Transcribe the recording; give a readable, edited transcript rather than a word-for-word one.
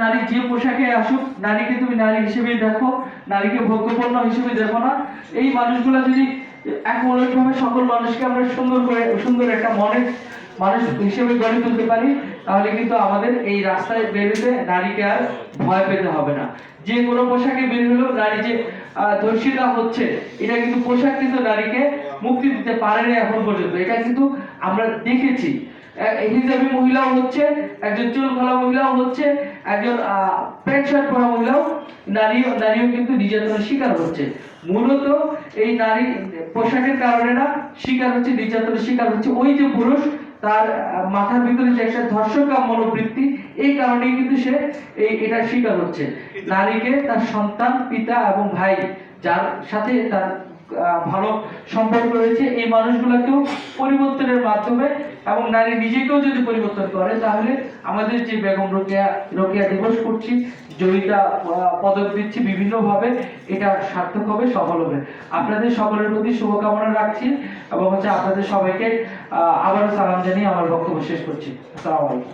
নারী যে পোশাকে আসুক, নারীকে তুমি নারী হিসেবে দেখো, নারীকে ভোগ্যপণ্য হিসেবে দেখো না। এই মানুষগুলো যদি একভাবে সকল মানুষকে আমরা সুন্দর একটা মনের মানুষ হিসেবে গড়ে তুলতে পারি, তাহলে কিন্তু আমাদের এই রাস্তায় বেরোতে নারীকে আর ভয় পেতে হবে না। যে কোনো পোশাকে বের হলেও নারী যে ধর্ষিতা হচ্ছে, এটা কিন্তু পোশাক কিন্তু নারীকে মুক্তি দিতে পারেনি এখন পর্যন্ত। এটা কিন্তু আমরা দেখেছি, হিজাবি মহিলাও হচ্ছে, একজন চুল খোলা মহিলাও হচ্ছে, একজন প্যান্ট শার্ট পরা মহিলাও নারীও কিন্তু নির্যাতনের শিকার হচ্ছে। মূলত এই নারী পোশাকের কারণে না শিকার হচ্ছে, নির্যাতনের শিকার হচ্ছে ওই যে পুরুষ, তার মাথার ভিতরে যে একটা ধর্ষকা মনোবৃত্তি, এই কারণেই কিন্তু সে এটার শিকার হচ্ছে। নারীকে তার সন্তান, পিতা এবং ভাই, যার সাথে তার ভালো সম্পর্ক রয়েছে, এই মানুষগুলোকেও পরিবর্তনের মাধ্যমে এবং নারী নিজেকেও যদি পরিবর্তন করে, তাহলে আমাদের যে বেগম রোকেয়া দিবস করছি, জয়িতা পদক দিচ্ছি বিভিন্নভাবে, এটা সার্থক হবে, সফল হবে। আপনাদের সকলের প্রতি শুভকামনা রাখছি এবং আপনাদের সবাইকে আবারও সালাম জানিয়ে আমার বক্তব্য শেষ করছি। আসসালামু আলাইকুম।